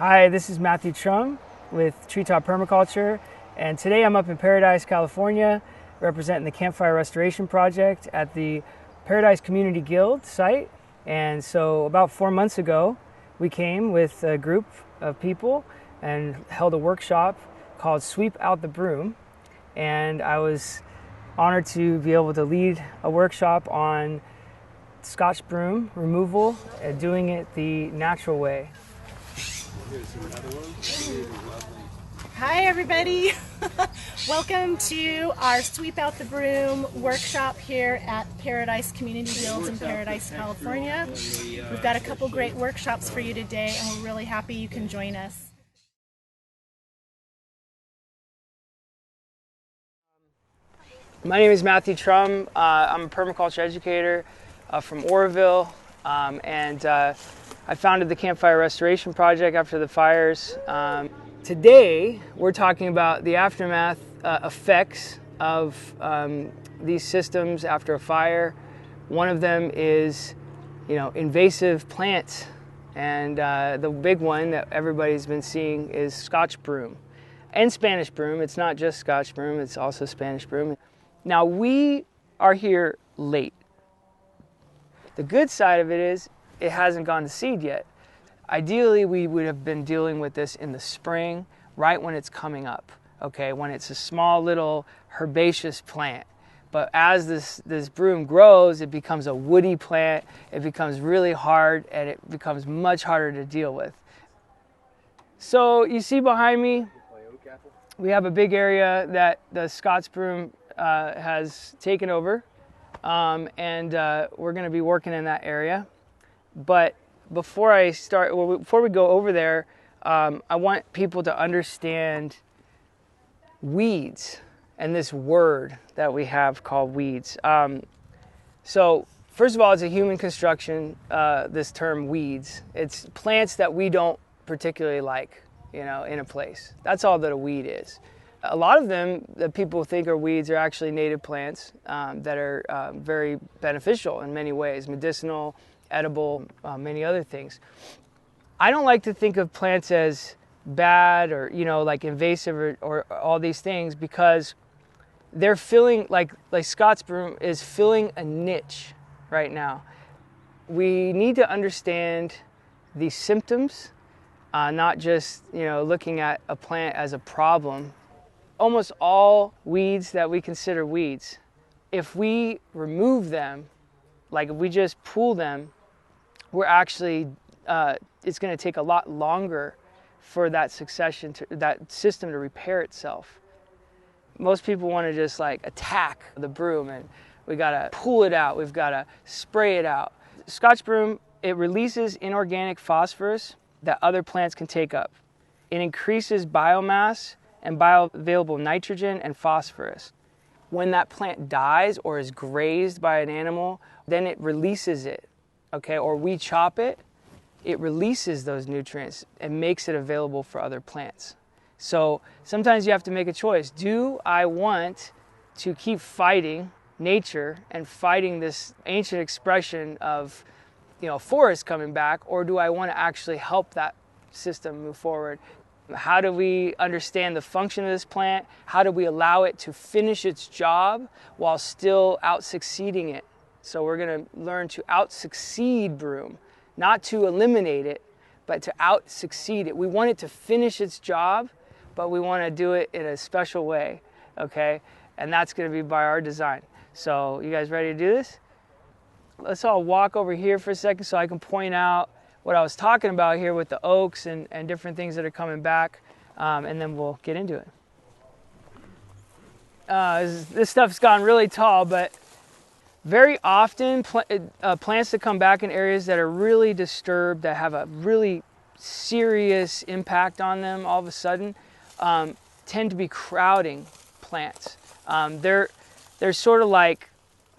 Hi, this is Matthew Trumm with Treetop Permaculture, and today I'm up in Paradise, California, representing the Campfire Restoration Project at the Paradise Community Guild site. And so about 4 months ago, we came with a group of people and held a workshop called Sweep Out the Broom. And I was honored to be able to lead a workshop on Scotch Broom removal and doing it the natural way. Hi everybody! Welcome to our Sweep Out the Broom workshop here at Paradise Community Guild in Paradise, California. We've got a couple great workshops for you today and we're really happy you can join us. My name is Matthew Trumm. I'm a permaculture educator from Oroville, and I founded the Campfire Restoration Project after the fires. Today, we're talking about the aftermath effects of these systems after a fire. One of them is, invasive plants, and the big one that everybody's been seeing is Scotch Broom and Spanish Broom. It's not just Scotch Broom, it's also Spanish Broom. Now, we are here late. The good side of it is it hasn't gone to seed yet. Ideally, we would have been dealing with this in the spring, right when it's coming up, okay, when it's a small little herbaceous plant. But as this broom grows, it becomes a woody plant, it becomes really hard, and it becomes much harder to deal with. So you see behind me, we have a big area that the Scotch Broom has taken over, and we're going to be working in that area. But before we go over there, I want people to understand weeds and this word that we have called weeds. So first of all, it's a human construction, this term weeds. It's plants that we don't particularly like, in a place. That's all that a weed is. A lot of them that people think are weeds are actually native plants that are very beneficial in many ways, medicinal, edible, many other things. I don't like to think of plants as bad or, like invasive or all these things, because they're filling, like Scotch Broom is filling a niche right now. We need to understand the symptoms, not just, looking at a plant as a problem. Almost all weeds that we consider weeds, if we remove them, like if we just pull them, we're actually, it's going to take a lot longer for that system to repair itself. Most people want to just attack the broom, and we got to pull it out, we've got to spray it out. Scotch Broom, it releases inorganic phosphorus that other plants can take up. It increases biomass and bioavailable nitrogen and phosphorus. When that plant dies or is grazed by an animal, then it releases it, okay? Or we chop it, it releases those nutrients and makes it available for other plants. So sometimes you have to make a choice. Do I want to keep fighting nature and fighting this ancient expression of, forest coming back, or do I want to actually help that system move forward? How do we understand the function of this plant? How do we allow it to finish its job while still out-succeeding it? So we're going to learn to out-succeed broom, not to eliminate it, but to out-succeed it. We want it to finish its job, but we want to do it in a special way, okay? And that's going to be by our design. So you guys ready to do this? Let's all walk over here for a second so I can point out what I was talking about here with the oaks and different things that are coming back, and then we'll get into it. This stuff's gone really tall, but very often plants that come back in areas that are really disturbed, that have a really serious impact on them all of a sudden, tend to be crowding plants. They're sort of like,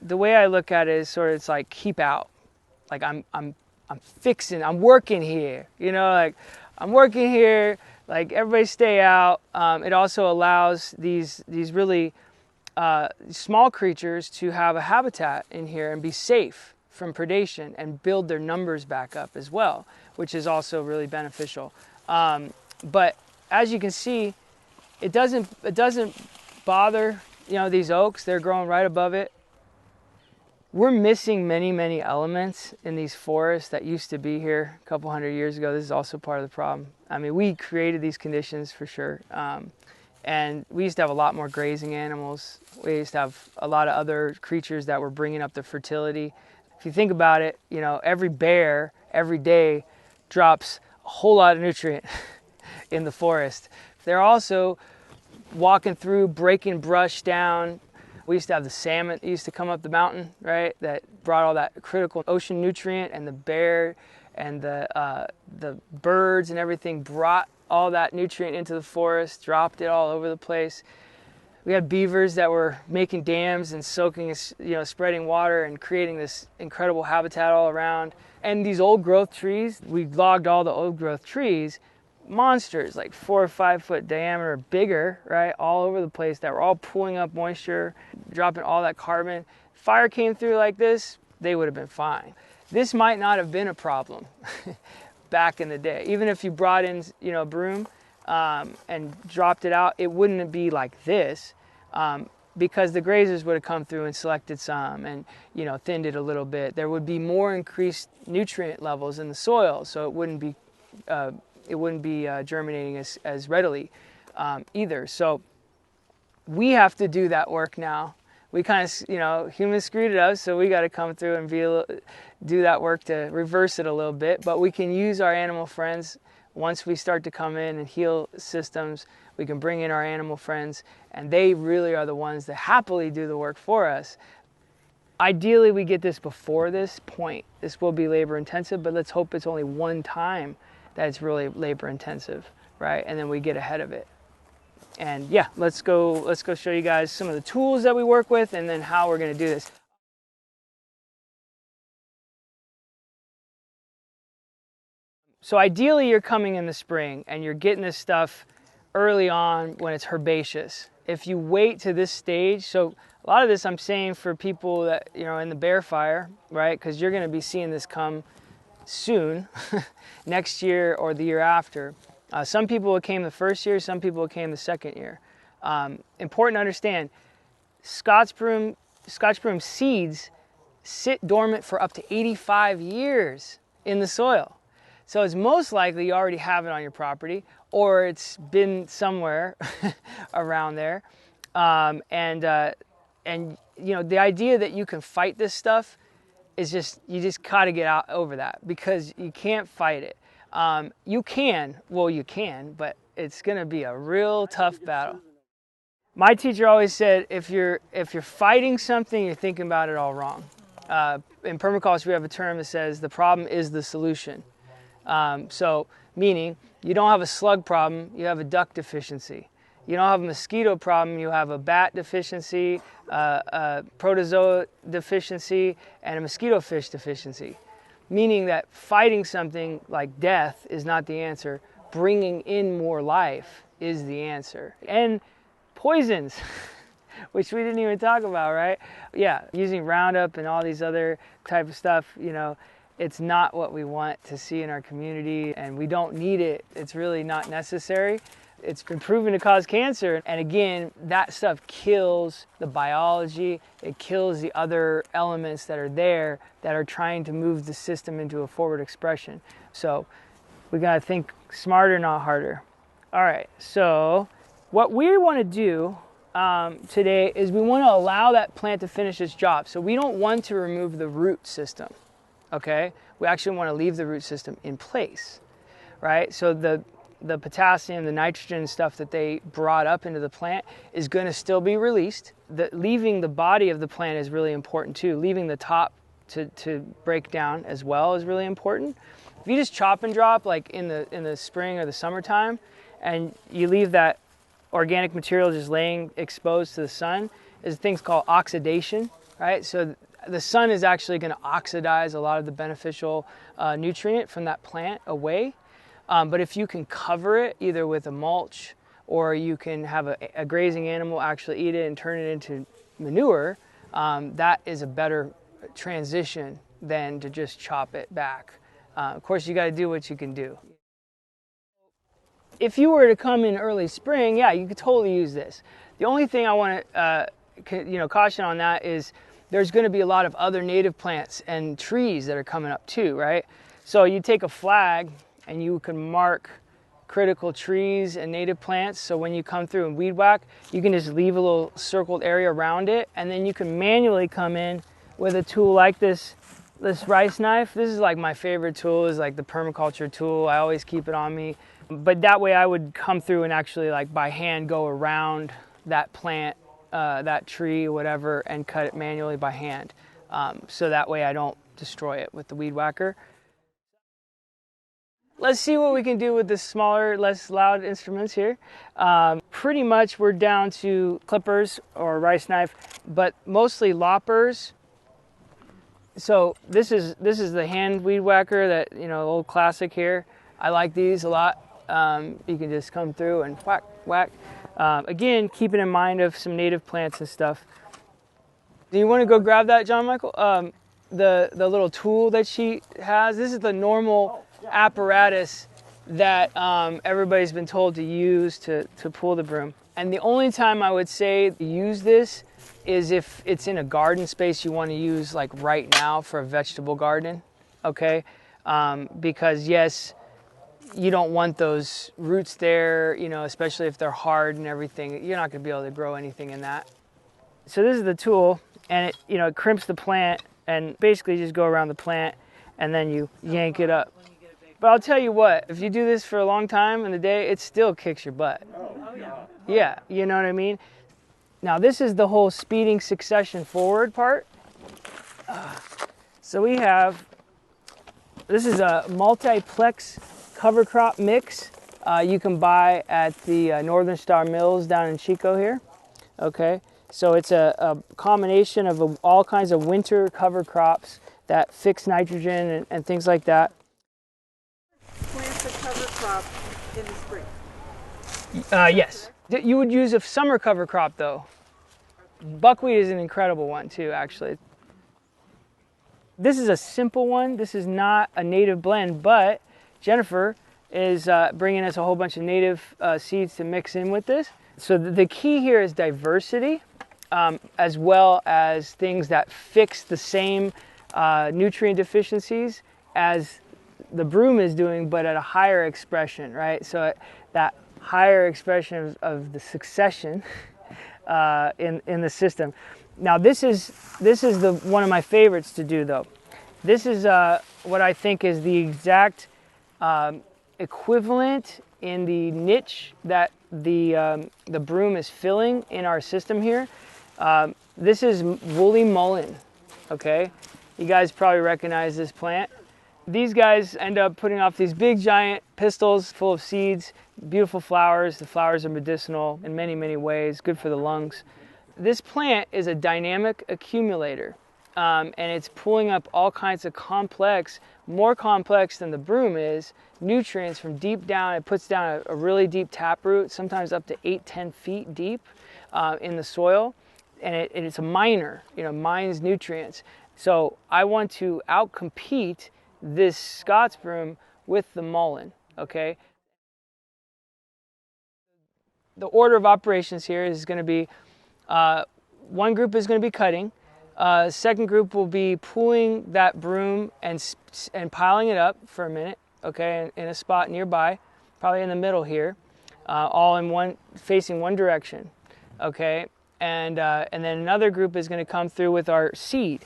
the way I look at it is sort of, it's like keep out. Like I'm working here, I'm working here, everybody stay out. It also allows these really small creatures to have a habitat in here and be safe from predation and build their numbers back up as well, which is also really beneficial. But as you can see, it doesn't bother, you know, these oaks. They're growing right above it. We're missing many elements in these forests that used to be here a couple hundred years ago. This is also part of the problem. I mean, we created these conditions for sure. And we used to have a lot more grazing animals. We used to have a lot of other creatures that were bringing up the fertility. If you think about it, you know, every bear every day drops a whole lot of nutrient in the forest. They're also walking through, breaking brush down. We used to have the salmon that used to come up the mountain, right? That brought all that critical ocean nutrient, and the bear and the birds and everything brought all that nutrient into the forest, dropped it all over the place. We had beavers that were making dams and soaking, you know, spreading water and creating this incredible habitat all around. And these old growth trees, we logged all the old growth trees, monsters like 4 or 5 foot diameter, bigger, right, all over the place, that were all pulling up moisture, dropping all that carbon. Fire came through like this, they would have been fine. This might not have been a problem back in the day. Even if you brought in, you know, broom and dropped it out, it wouldn't be like this, because the grazers would have come through and selected some and, you know, thinned it a little bit. There would be more increased nutrient levels in the soil, so it wouldn't be germinating as readily either. So we have to do that work now. We kind of, you know, humans screwed it up, so we got to come through and do that work to reverse it a little bit. But we can use our animal friends. Once we start to come in and heal systems, we can bring in our animal friends, and they really are the ones that happily do the work for us. Ideally, we get this before this point. This will be labor intensive, but let's hope it's only one time that it's really labor intensive, right? And then we get ahead of it. And yeah, let's go show you guys some of the tools that we work with and then how we're gonna do this. So ideally you're coming in the spring and you're getting this stuff early on when it's herbaceous. If you wait to this stage, so a lot of this I'm saying for people that, you know, in the bear fire, right? Because you're gonna be seeing this come soon, next year or the year after. Some people it came the first year, some people it came the second year. Important to understand, Scotch Broom seeds sit dormant for up to 85 years in the soil. So it's most likely you already have it on your property, or it's been somewhere around there. And you know, the idea that you can fight this stuff is just, you just gotta get out over that, because you can't fight it. You can, but it's gonna be a real tough battle. My teacher always said, if you're fighting something, you're thinking about it all wrong. In permaculture, we have a term that says the problem is the solution. So meaning you don't have a slug problem, you have a duck deficiency. You don't have a mosquito problem, you have a bat deficiency, a protozoa deficiency, and a mosquito fish deficiency. Meaning that fighting something like death is not the answer. Bringing in more life is the answer. And poisons, which we didn't even talk about, right? Yeah, using Roundup and all these other type of stuff, you know, it's not what we want to see in our community, and we don't need it. It's really not necessary. It's been proven to cause cancer. And again, that stuff kills the biology. It kills the other elements that are there that are trying to move the system into a forward expression. So we gotta think smarter, not harder. All right, so what we wanna do today is we wanna allow that plant to finish its job. So we don't want to remove the root system, okay? We actually wanna leave the root system in place, right? So the potassium, the nitrogen stuff that they brought up into the plant is going to still be released. Leaving the body of the plant is really important too. Leaving the top to break down as well is really important. If you just chop and drop like in the spring or the summertime, and you leave that organic material just laying exposed to the sun, is things called oxidation, right? So the sun is actually going to oxidize a lot of the beneficial nutrient from that plant away. But if you can cover it either with a mulch, or you can have a grazing animal actually eat it and turn it into manure, that is a better transition than to just chop it back. Of course, you got to do what you can do. If you were to come in early spring, yeah, you could totally use this. The only thing I want to caution on that is there's going to be a lot of other native plants and trees that are coming up too, right? So you take a flag and you can mark critical trees and native plants. So when you come through and weed whack, you can just leave a little circled area around it, and then you can manually come in with a tool like this rice knife. This is like my favorite tool, is like the permaculture tool. I always keep it on me. But that way I would come through and actually like by hand go around that plant, that tree, whatever, and cut it manually by hand. So that way I don't destroy it with the weed whacker. Let's see what we can do with the smaller, less loud instruments here. Pretty much we're down to clippers or rice knife, but mostly loppers. So this is the hand weed whacker, that, you know, old classic here. I like these a lot. You can just come through and whack, whack. Again, keeping in mind of some native plants and stuff. Do you want to go grab that, John Michael? The little tool that she has. This is the normal apparatus that everybody's been told to use to pull the broom. And the only time I would say use this is if it's in a garden space you want to use, like right now for a vegetable garden, okay? Because yes, you don't want those roots there, you know, especially if they're hard and everything. You're not going to be able to grow anything in that. So this is the tool, and it, you know, it crimps the plant, and basically just go around the plant and then you yank it up. But I'll tell you what, if you do this for a long time in the day, it still kicks your butt. Oh yeah. Yeah, you know what I mean? Now this is the whole speeding succession forward part. So we have, this is a multiplex cover crop mix you can buy at the Northern Star Mills down in Chico here. Okay, so it's a combination of all kinds of winter cover crops that fix nitrogen and things like that. Plant the cover crop in the spring. Yes. You would use a summer cover crop though. Buckwheat is an incredible one too, actually. This is a simple one. This is not a native blend, but Jennifer is bringing us a whole bunch of native seeds to mix in with this. So the key here is diversity, as well as things that fix the same nutrient deficiencies as the broom is doing, but at a higher expression, right? So that higher expression of the succession in the system. Now this is the one of my favorites to do though. This is what I think is the exact equivalent in the niche that the broom is filling in our system here. This is woolly mullein, okay? You guys probably recognize this plant. These guys end up putting off these big giant pistils full of seeds, beautiful flowers. The flowers are medicinal in many, many ways, good for the lungs. This plant is a dynamic accumulator, and it's pulling up all kinds of complex, more complex than the broom is, nutrients from deep down. It puts down a really deep taproot, sometimes up to 8-10 feet deep in the soil, and it's a miner, you know, mines nutrients. So I want to outcompete this Scotch Broom with the mullein, okay? The order of operations here is going to be, one group is going to be cutting, second group will be pulling that broom and piling it up for a minute, okay, in a spot nearby, probably in the middle here, all in one, facing one direction, okay? And then another group is going to come through with our seed.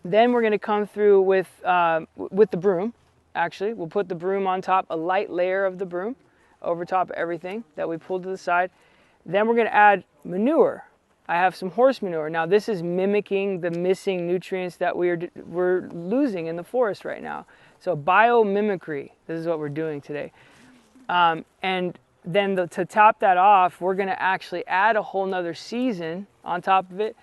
Then we're going to come through with the broom. Actually, we'll put the broom on top, a light layer of the broom over top of everything that we pulled to the side. Then we're going to add manure. I have some horse manure. Now this is mimicking the missing nutrients that we're losing in the forest right now. So biomimicry, this is what we're doing today. And then to top that off, we're going to actually add a whole nother season on top of it.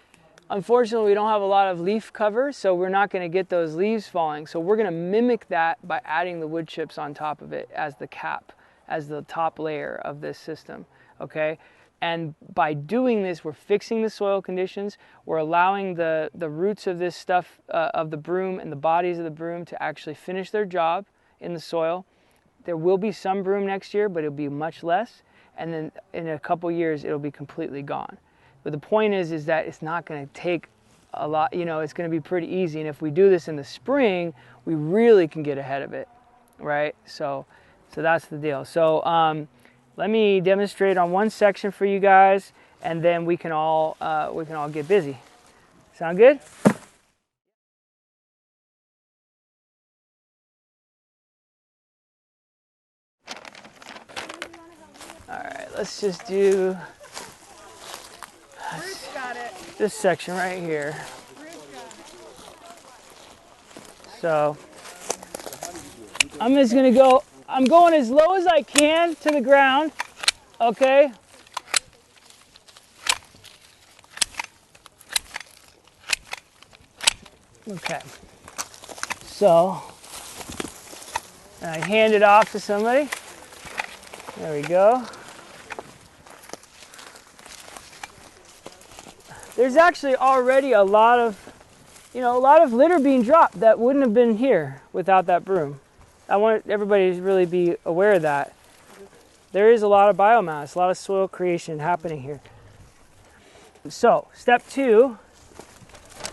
Unfortunately, we don't have a lot of leaf cover, so we're not going to get those leaves falling. So we're going to mimic that by adding the wood chips on top of it as the cap, as the top layer of this system, okay? And by doing this, we're fixing the soil conditions. We're allowing the roots of this stuff, of the broom and the bodies of the broom to actually finish their job in the soil. There will be some broom next year, but it'll be much less. And then in a couple years, it'll be completely gone. But the point is that it's not going to take a lot, you know, it's going to be pretty easy. And if we do this in the spring, we really can get ahead of it, right? So that's the deal. So let me demonstrate on one section for you guys, and then we can all get busy. Sound good? All right, let's just do Bruce got it. this section right here. Bruce got it. So I'm just gonna go, I'm going as low as I can to the ground, okay? Okay, so I hand it off to somebody. There we go. There's actually already a lot of litter being dropped that wouldn't have been here without that broom. I want everybody to really be aware of that. There is a lot of biomass, a lot of soil creation happening here. So, step 2,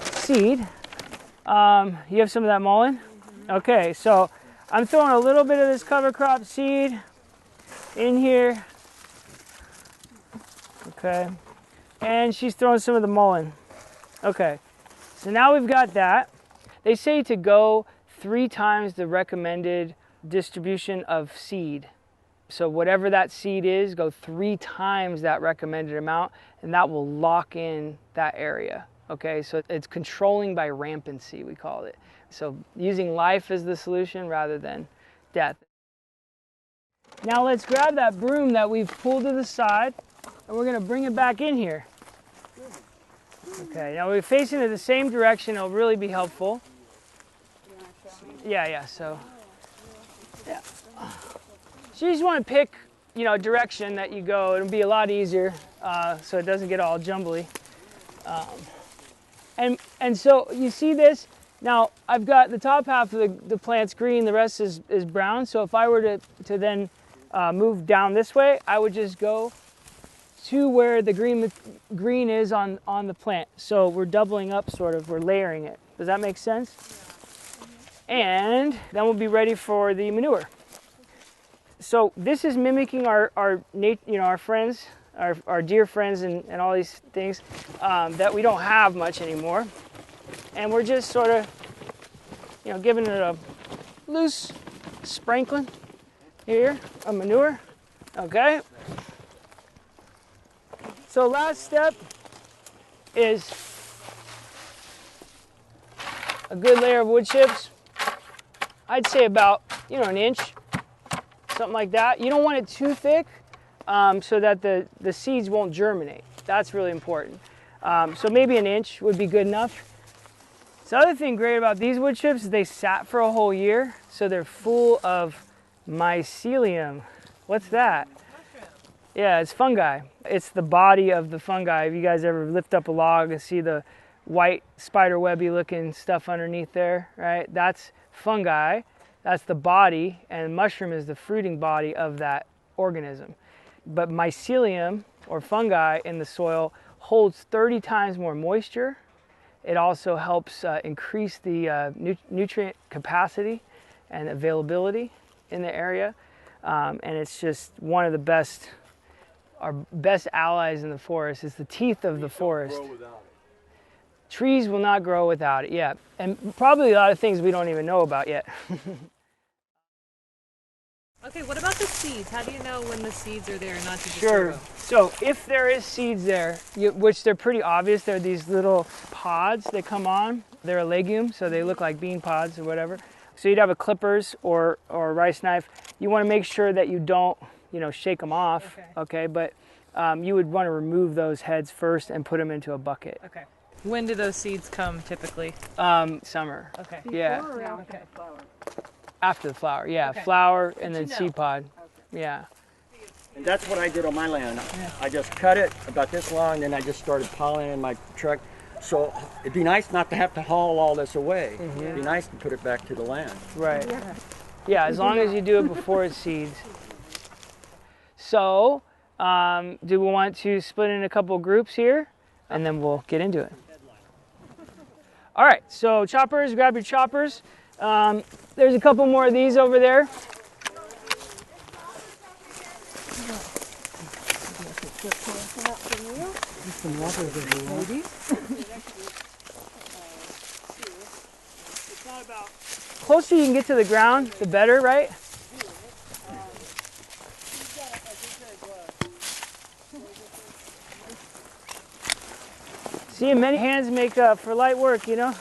seed. You have some of that mullein? Okay, so I'm throwing a little bit of this cover crop seed in here. Okay, and she's throwing some of the mullein. Okay, so now we've got that. They say to go 3 times the recommended distribution of seed. So whatever that seed is, go 3 times that recommended amount, and that will lock in that area. Okay, so it's controlling by rampancy, we call it. So using life as the solution rather than death. Now let's grab that broom that we've pulled to the side, and we're gonna bring it back in here. Okay, now we're facing it the same direction. It'll really be helpful. Yeah, so, yeah. So you just want to pick, you know, direction that you go. It'll be a lot easier, so it doesn't get all jumbly. And so you see this. Now I've got the top half of the plant's green, the rest is brown. So if I were to then move down this way, I would just go to where the green is on the plant. So we're doubling up, sort of, we're layering it. Does that make sense? And then we'll be ready for the manure. So this is mimicking our friends, our dear friends and all these things that we don't have much anymore. And we're just sort of, you know, giving it a loose sprinkling here of manure. Okay. So last step is a good layer of wood chips. I'd say about, you know, 1 inch, something like that. You don't want it too thick so that the seeds won't germinate. That's really important. So maybe 1 inch would be good enough. The other thing great about these wood chips is they sat for a whole year, so they're full of mycelium. What's that? Yeah, it's fungi. It's the body of the fungi. If you guys ever lift up a log and see the white spiderwebby looking stuff underneath there, right? That's fungi. That's the body, and mushroom is the fruiting body of that organism. But mycelium, or fungi, in the soil holds 30 times more moisture. It also helps increase the nutrient capacity and availability in the area. And it's just one of the best, our best allies in the forest. It's the teeth of the forest. Grow without it. Trees will not grow without it, yeah. And probably a lot of things we don't even know about yet. Okay, what about the seeds? How do you know when the seeds are there and not to disturb Sure. them? So if there is seeds there, which they're pretty obvious, they're these little pods that come on. They're a legume, so they look like bean pods or whatever. So you'd have a clippers or a rice knife. You want to make sure that you don't, you know, shake them off. Okay. But you would want to remove those heads first and put them into a bucket. Okay. When do those seeds come typically? Summer. Okay. Yeah. Before or after Okay. the flower? After the flower. Yeah. Okay. Flower and then to know. seed pod. Yeah. And that's what I did on my land. I just cut it about this long, then I just started piling in my truck. So it'd be nice not to have to haul all this away. It'd be nice to put it back to the land. Right. Yeah, as long as you do it before it seeds. So, do we want to split in a couple groups here? And then we'll get into it. All right, so choppers, grab your choppers. There's a couple more of these over there. Closer you can get to the ground, the better, right? See, many hands make for light work, you know?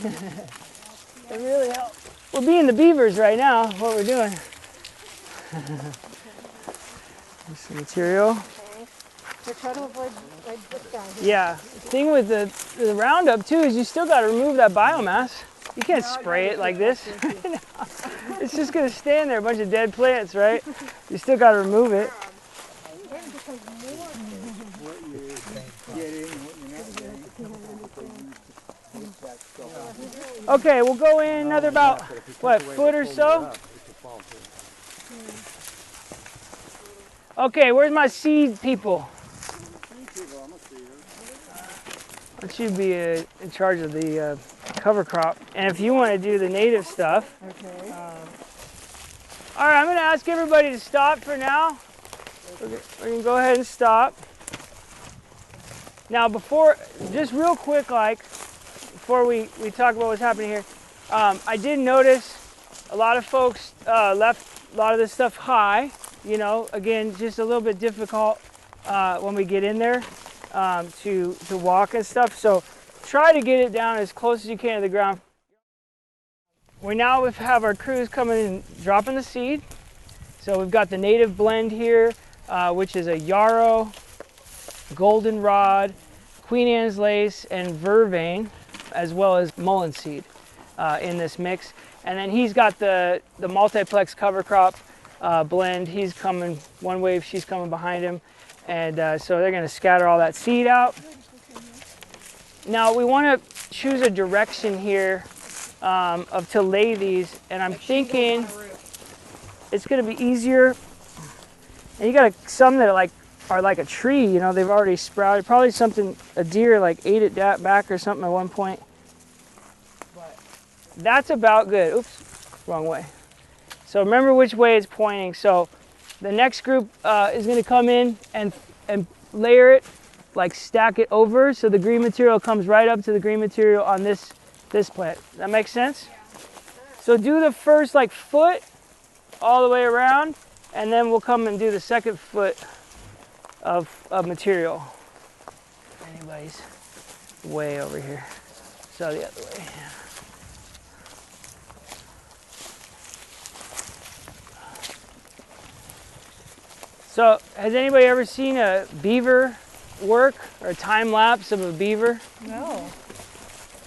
It really helps. We're being the beavers right now, what we're doing. There's some material. We're trying to avoid this guy. Yeah, the thing with the Roundup too is you still got to remove that biomass. You can't spray it like this. It's just going to stand there, a bunch of dead plants, right? You still got to remove it. Okay, we'll go in another about, what, foot or so? Okay, where's my seed people? Why don't you be in charge of the cover crop? And if you want to do the native stuff. Okay. All right, I'm going to ask everybody to stop for now. We're going to go ahead and stop. Now, just real quick, before we talk about what's happening here, I did notice a lot of folks left a lot of this stuff high. You know, again, just a little bit difficult when we get in there to walk and stuff. So try to get it down as close as you can to the ground. We now have our crews coming and dropping the seed. So we've got the native blend here, which is a yarrow, goldenrod, Queen Anne's lace, and vervain, as well as mullein seed in this mix. And then he's got the multiplex cover crop blend. He's coming one wave, she's coming behind him. And so they're going to scatter all that seed out. Now we want to choose a direction here to lay these, and I'm thinking it's going to be easier. And you got some that are like a tree, you know, they've already sprouted. Probably something a deer ate it back or something at one point. But that's about good. Oops, wrong way. So remember which way it's pointing. So the next group is going to come in and layer it, stack it over, so the green material comes right up to the green material on this plant. That makes sense? So do the first foot all the way around, and then we'll come and do the second foot of material. Anybody's way over here. So the other way. So has anybody ever seen a beaver work or a time lapse of a beaver? No.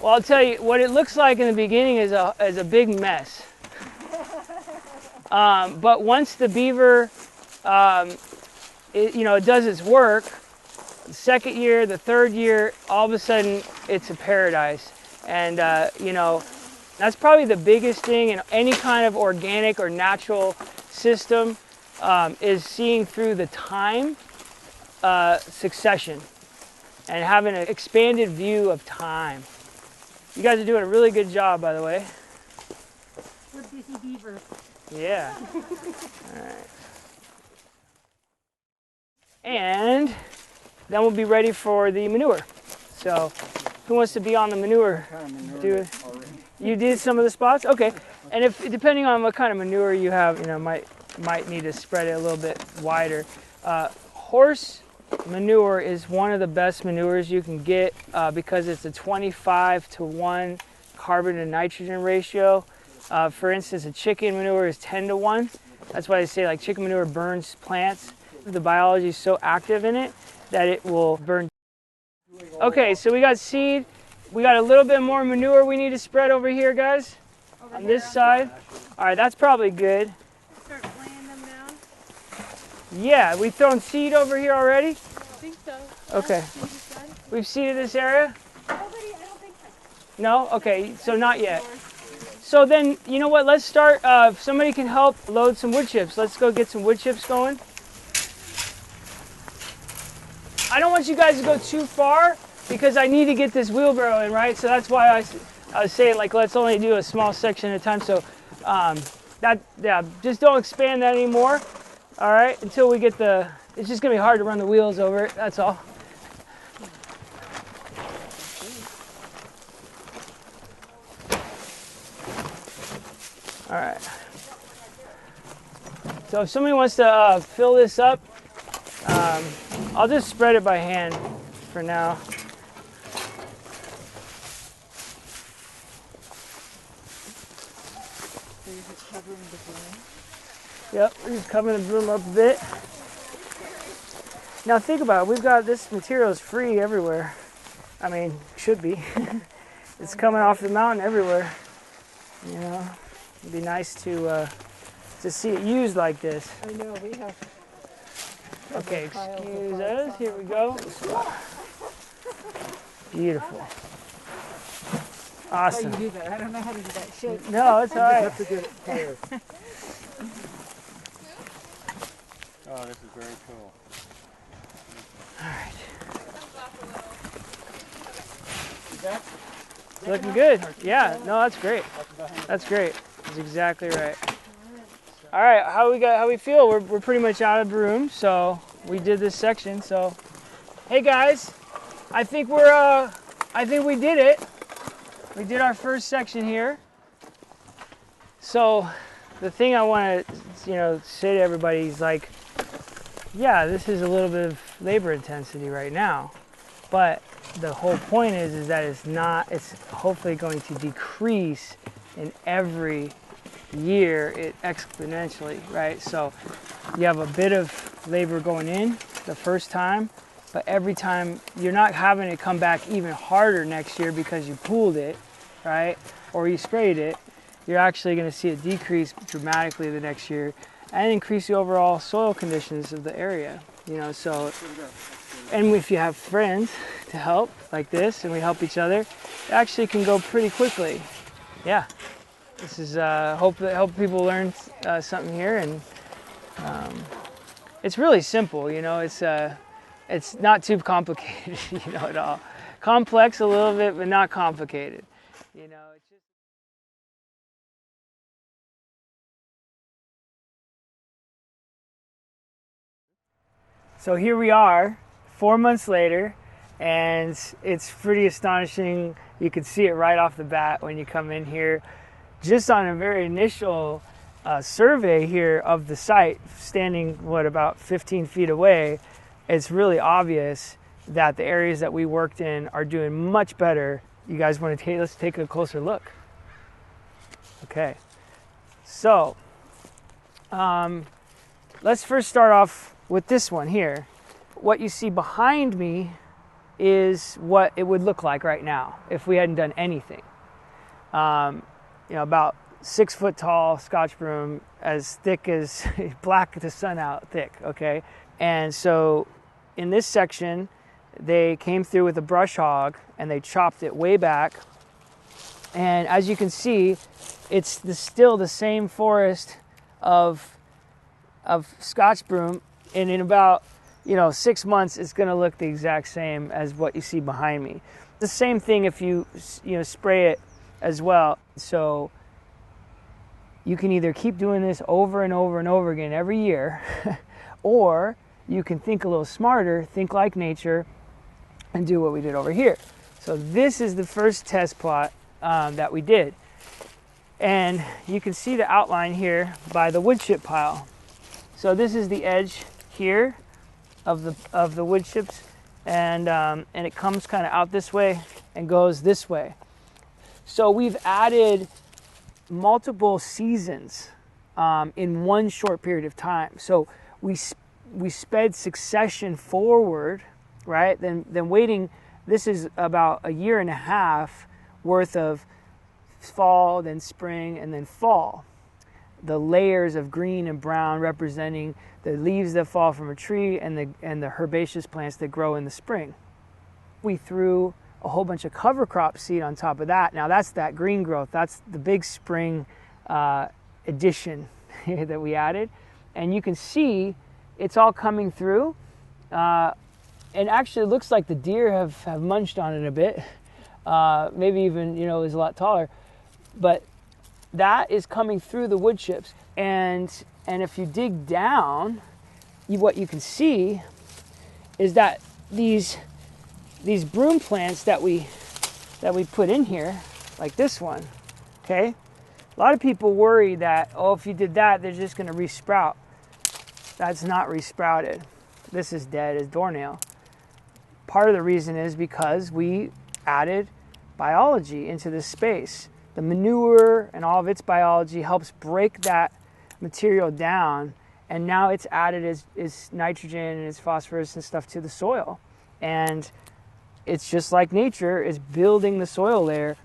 Well, I'll tell you what it looks like in the beginning is a big mess. But once the beaver, it does its work, the second year, the third year, all of a sudden it's a paradise. And that's probably the biggest thing in any kind of organic or natural system. Is seeing through the time succession and having an expanded view of time. You guys are doing a really good job, by the way. We're busy beavers. Yeah. All right. And then we'll be ready for the manure. So who wants to be on the manure? You did some of the spots? Okay. And depending on what kind of manure you have, might need to spread it a little bit wider. Horse manure is one of the best manures you can get because it's a 25-to-1 carbon to nitrogen ratio. For instance, a chicken manure is 10-to-1. That's why they say chicken manure burns plants. The biology is so active in it that it will burn. Okay, so we got seed. We got a little bit more manure we need to spread over here, guys, on this side. All right, that's probably good. Start laying them down? Yeah, we've thrown seed over here already? I think so. Okay. We've seeded this area? I don't think so. No? Okay, so not yet. So then, you know what, let's start, if somebody can help load some wood chips, let's go get some wood chips going. I don't want you guys to go too far because I need to get this wheelbarrow in, right? So that's why I was saying, like, let's only do a small section at a time. So just don't expand that anymore, all right, until we get it's just gonna be hard to run the wheels over it, that's all. All right. So if somebody wants to fill this up, I'll just spread it by hand for now. So you're just covering the broom? Yep, we're just covering the broom up a bit. Now think about it, we've got this material is free everywhere. I mean, should be. It's coming off the mountain everywhere. You know, it'd be nice to see it used like this. I know, we have. Okay, excuse us. Here we go. Beautiful. How Awesome. you do that? I don't know how to do that shit. No, it's all right. have to get it clear. Oh, this is very cool. All right. Looking good. Yeah, no, that's great. That's great. That's exactly right. All right, how we feel? We're pretty much out of broom, so we did this section. So, hey guys, I think we did it. We did our first section here. So, the thing I want to, say to everybody is like, yeah, this is a little bit of labor intensity right now, but the whole point is that it's hopefully going to decrease in every year exponentially, right? So you have a bit of labor going in the first time, but every time you're not having it come back even harder next year because you pooled it, right? Or you sprayed it. You're actually going to see it decrease dramatically the next year and increase the overall soil conditions of the area, so. And if you have friends to help like this and we help each other, it actually can go pretty quickly. Yeah. This is help people learn something here, and it's really simple. It's not too complicated, at all. Complex a little bit, but not complicated. It's just. So here we are, 4 months later, and it's pretty astonishing. You can see it right off the bat when you come in here. Just on a very initial survey here of the site, standing about 15 feet away, it's really obvious that the areas that we worked in are doing much better. You guys want to let's take a closer look. Okay, so let's first start off with this one here. What you see behind me is what it would look like right now if we hadn't done anything. About 6 foot tall Scotch Broom, as thick as black to sun out thick, okay? And so in this section, they came through with a Brush Hog and they chopped it way back. And as you can see, it's still the same forest of Scotch Broom, and in about 6 months, it's going to look the exact same as what you see behind me. The same thing if you spray it as well. So you can either keep doing this over and over and over again every year, or you can think a little smarter, think like nature, and do what we did over here. So this is the first test plot that we did. And you can see the outline here by the wood chip pile. So this is the edge here of the wood chips, and it comes kind of out this way and goes this way. So we've added multiple seasons in one short period of time. So we sped succession forward, right? Then waiting. This is about a year and a half worth of fall, then spring, and then fall. The layers of green and brown representing the leaves that fall from a tree and the herbaceous plants that grow in the spring. We threw a whole bunch of cover crop seed on top of that. Now that's that green growth. That's the big spring addition that we added. And you can see it's all coming through. And actually it looks like the deer have munched on it a bit. Maybe even, is a lot taller. But that is coming through the wood chips. And if you dig down, what you can see is that these broom plants that we put in here, like this one, okay? A lot of people worry that, if you did that, they're just going to resprout. That's not resprouted. This is dead as doornail. Part of the reason is because we added biology into this space. The manure and all of its biology helps break that material down, and now it's added as nitrogen and its phosphorus and stuff to the soil. And it's just like nature is building the soil layer.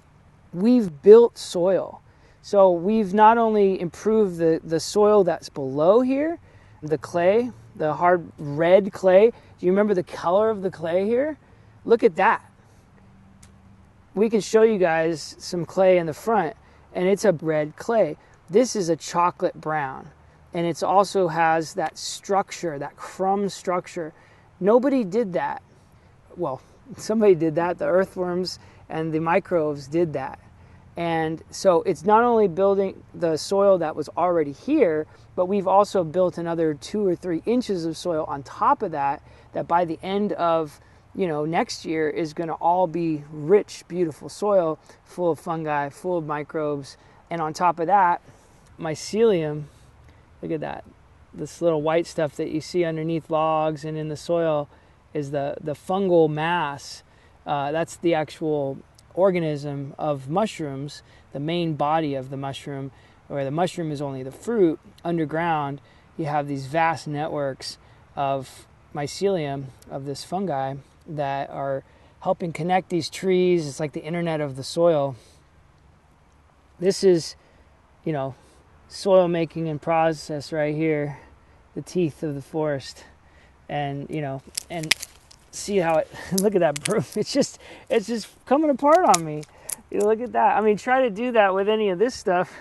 We've built soil. So we've not only improved the soil that's below here, the clay, the hard red clay. Do you remember the color of the clay here? Look at that. We can show you guys some clay in the front, and it's a red clay. This is a chocolate brown, and it also has that structure, that crumb structure. Nobody did that. Well, somebody did that. The earthworms and the microbes did that. And so it's not only building the soil that was already here, but we've also built another 2 or 3 inches of soil on top of that by the end of next year is going to all be rich, beautiful soil, full of fungi, full of microbes. And on top of that, mycelium, look at that. This little white stuff that you see underneath logs and in the soil is the fungal mass. That's the actual organism of mushrooms, the main body of the mushroom, where the mushroom is only the fruit. Underground, you have these vast networks of mycelium, of this fungi, that are helping connect these trees. It's like the internet of the soil. This is, soil making in process right here, the teeth of the forest. And, and see how it, look at that broom. It's just coming apart on me. Look at that. I mean, try to do that with any of this stuff.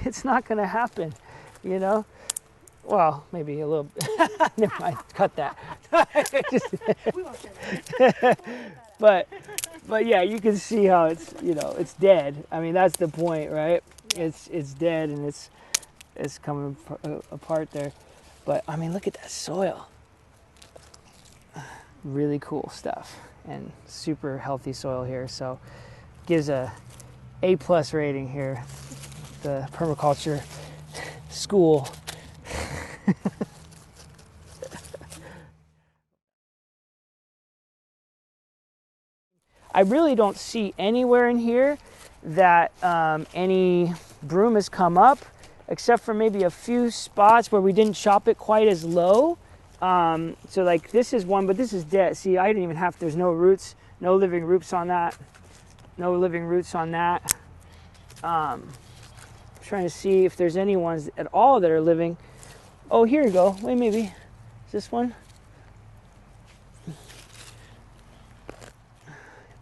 It's not going to happen, Well, maybe a little. Never mind. Cut that. We won't show that. But yeah, you can see how it's it's dead. I mean, that's the point, right? It's dead and it's coming apart there. But I mean, look at that soil. Really cool stuff and super healthy soil here. So gives a A+ rating here. The permaculture school. I really don't see anywhere in here that any broom has come up, except for maybe a few spots where we didn't chop it quite as low. So like this is one, but this is dead. See, I didn't even have, there's no roots, no living roots on that. No living roots on that. Trying to see if there's any ones at all that are living. Oh, here you go. Wait, maybe. Is this one?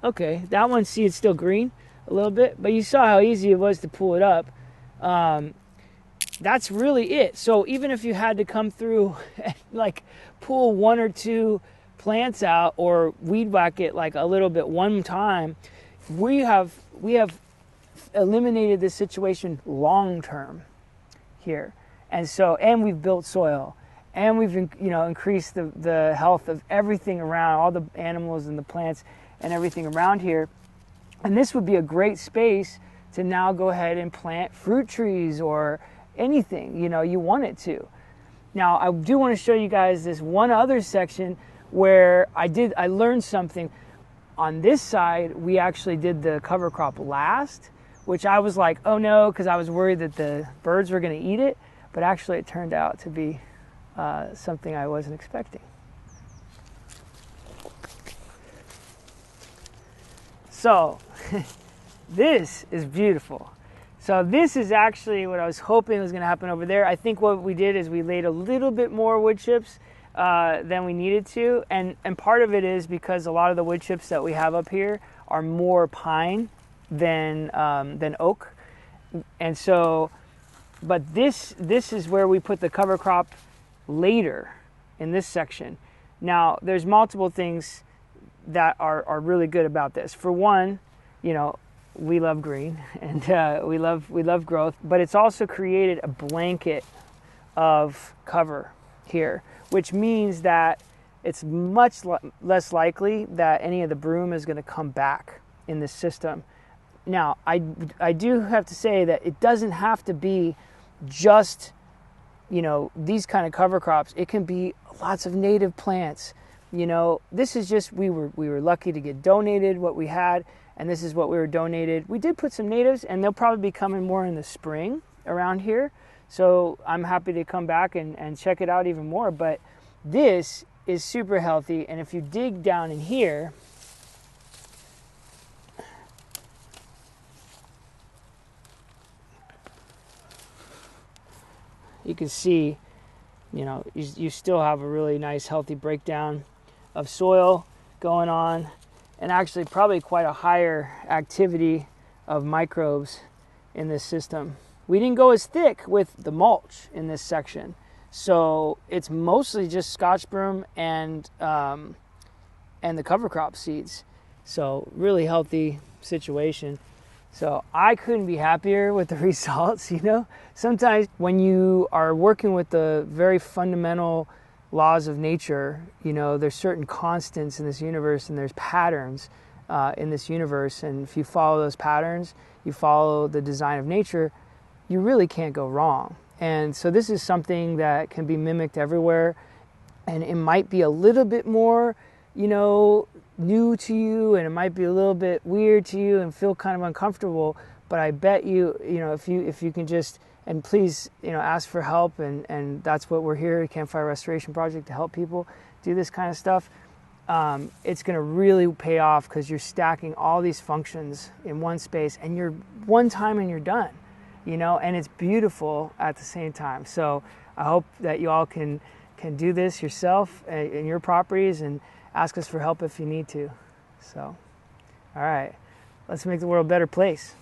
Okay, that one, see, it's still green a little bit, but you saw how easy it was to pull it up. That's really it. So even if you had to come through and like pull 1 or 2 plants out or weed whack it like a little bit one time, we have eliminated this situation long term here. And so, and we've built soil, and we've increased the health of everything around, all the animals and the plants and everything around here. And this would be a great space to now go ahead and plant fruit trees or anything you want it to. Now I do want to show you guys this one other section where I learned something. On this side we actually did the cover crop last, which I was like, oh no, because I was worried that the birds were going to eat it, but actually it turned out to be something I wasn't expecting. So this is beautiful. So this is actually what I was hoping was going to happen over there. I think what we did is we laid a little bit more wood chips than we needed to, and part of it is because a lot of the wood chips that we have up here are more pine than oak, and so, but this is where we put the cover crop later in this section. Now, there's multiple things that are really good about this. For one, you know, we love green and we love growth, but it's also created a blanket of cover here, which means that it's much less likely that any of the broom is going to come back in this system. Now, I do have to say that it doesn't have to be just, you know, these kind of cover crops. It can be lots of native plants. You know, this is just, we were lucky to get donated what we had, and this is what we were donated. We did put some natives, and they'll probably be coming more in the spring around here. So I'm happy to come back and check it out even more. But this is super healthy, and if you dig down in here, you can see, you know, you still have a really nice healthy breakdown of soil going on, and actually probably quite a higher activity of microbes in this system. We didn't go as thick with the mulch in this section, so it's mostly just Scotch Broom and the cover crop seeds. So really healthy situation. So I couldn't be happier with the results. You know, sometimes when you are working with the very fundamental laws of nature, you know, there's certain constants in this universe, and there's patterns in this universe, and if you follow those patterns, you follow the design of nature, you really can't go wrong. And so this is something that can be mimicked everywhere, and it might be a little bit more, you know, new to you, and it might be a little bit weird to you and feel kind of uncomfortable, but I bet you, you know, if you can just, and please, you know, ask for help, and that's what we're here at Campfire Restoration Project, to help people do this kind of stuff. It's going to really pay off, because you're stacking all these functions in one space, and you're one time and you're done, you know, and it's beautiful at the same time. So I hope that you all can do this yourself in your properties, and ask us for help if you need to. So, all right, let's make the world a better place.